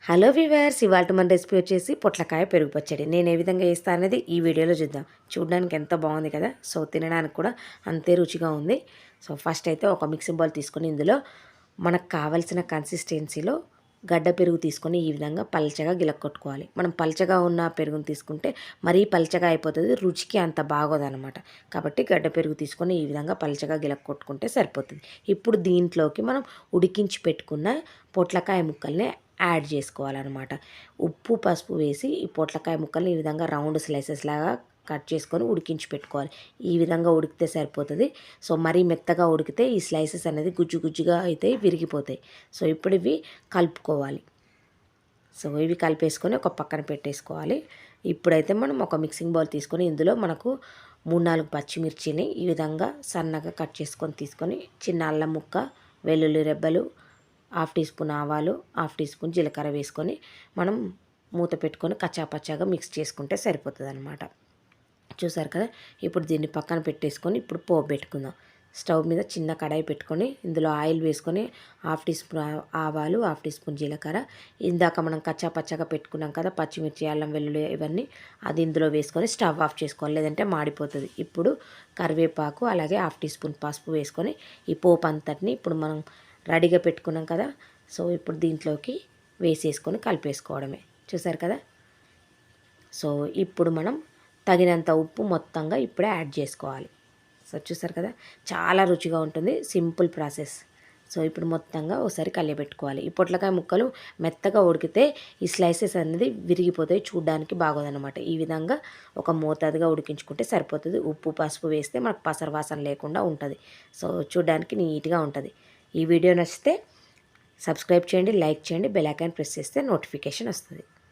Hello viewers, ఇవాళ మన recipe వచ్చేసి పొట్లకాయ పెరుగు పచ్చడి. నేను ఏ విధంగా చేస్తాను అనేది ఈ వీడియోలో చూద్దాం. చూడడానికి ఎంత బాగుంది కదా. సో తినడానికి కూడా అంతే రుచిగా ఉంది. సో ఫస్ట్ అయితే ఒక మిక్సింగ్ బౌల్ తీసుకొని ఇందులో మనకు కావలసిన కన్సిస్టెన్సీలో గడ్డ పెరుగు తీసుకొని ఈ విధంగా పల్చగా గిలక్కొట్టుకోవాలి. మనం పల్చగా ఉన్న పెరుగుని తీసుకుంటే మరీ పల్చగా అయిపోతుంది, రుచికి అంత బాగోదన్నమాట. కాబట్టి గడ్డ పెరుగు తీసుకొని ఈ విధంగా పల్చగా గిలక్కొట్టుకుంటే సరిపోతుంది. ఇప్పుడు దీంట్లోకి మనం ఉడికించి పెట్టుకున్న పొట్లకాయ ముక్కల్ని యాడ్ చేసుకోవాలన్నమాట. ఉప్పు పసుపు వేసి ఈ పొట్లకాయ ముక్కల్ని ఈ విధంగా రౌండ్ స్లైసెస్ లాగా కట్ చేసుకొని ఉడికించి పెట్టుకోవాలి. ఈ విధంగా ఉడికితే సరిపోతుంది. సో మరీ మెత్తగా ఉడికితే ఈ స్లైసెస్ అనేది గుజ్జు గుజ్జుగా అయితే విరిగిపోతాయి. సో ఇప్పుడు ఇవి కలుపుకోవాలి. సో ఇవి కలిపేసుకొని ఒక పక్కన పెట్టేసుకోవాలి. ఇప్పుడైతే మనం ఒక మిక్సింగ్ బౌల్ తీసుకొని ఇందులో మనకు 3-4 పచ్చిమిర్చిని ఈ విధంగా సన్నగా కట్ చేసుకొని తీసుకొని, చిన్న అల్లం ముక్క, వెల్లుల్లి రెబ్బలు, 1/2 టీ స్పూన్ ఆవాలు, 1/2 టీ స్పూన్ జీలకర్ర వేసుకొని మనం మూత పెట్టుకొని కచ్చాపచ్చాగా మిక్స్ చేసుకుంటే సరిపోతుంది అనమాట. చూసారు కదా. ఇప్పుడు దీన్ని పక్కన పెట్టేసుకొని ఇప్పుడు పోపు పెట్టుకుందాం. స్టవ్ మీద చిన్న కడాయి పెట్టుకొని ఇందులో ఆయిల్ వేసుకొని 1/2 టీ స్పూన్ ఆవాలు, 1/2 టీ స్పూన్ జీలకర్ర, ఇందాక మనం కచ్చాపచ్చాగా పెట్టుకున్నాం కదా పచ్చిమిర్చి, అల్లం వెల్లుల్లి ఇవన్నీ, అది ఇందులో వేసుకొని స్టవ్ ఆఫ్ చేసుకోవాలి, లేదంటే మాడిపోతుంది. ఇప్పుడు కరివేపాకు అలాగే 1/2 టీ స్పూన్ పసుపు వేసుకొని ఈ పోపు అంతటిని ఇప్పుడు మనం రెడీగా పెట్టుకున్నాం కదా. సో ఇప్పుడు దీంట్లోకి వేసేసుకొని కలిపేసుకోవడమే. చూసారు కదా. సో ఇప్పుడు మనం తగినంత ఉప్పు మొత్తంగా ఇప్పుడే యాడ్ చేసుకోవాలి. సో చూసారు కదా, చాలా రుచిగా ఉంటుంది, సింపుల్ ప్రాసెస్. సో ఇప్పుడు మొత్తంగా ఒకసారి కలియబెట్టుకోవాలి. ఈ పొట్లకాయ ముక్కలు మెత్తగా ఉడికితే ఈ స్లైసెస్ అనేది విరిగిపోతాయి, చూడడానికి బాగోదన్నమాట. ఈ విధంగా ఒక మోతాదుగా ఉడికించుకుంటే సరిపోతుంది. ఉప్పు పసుపు వేస్తే మనకు పసరు వాసన లేకుండా ఉంటుంది. సో చూడడానికి నీట్గా ఉంటుంది. ఈ వీడియో నచ్చితే సబ్స్క్రైబ్ చేయండి, లైక్ చేయండి, బెల్ ఐకాన్ ప్రెస్ చేస్తే నోటిఫికేషన్ వస్తుంది.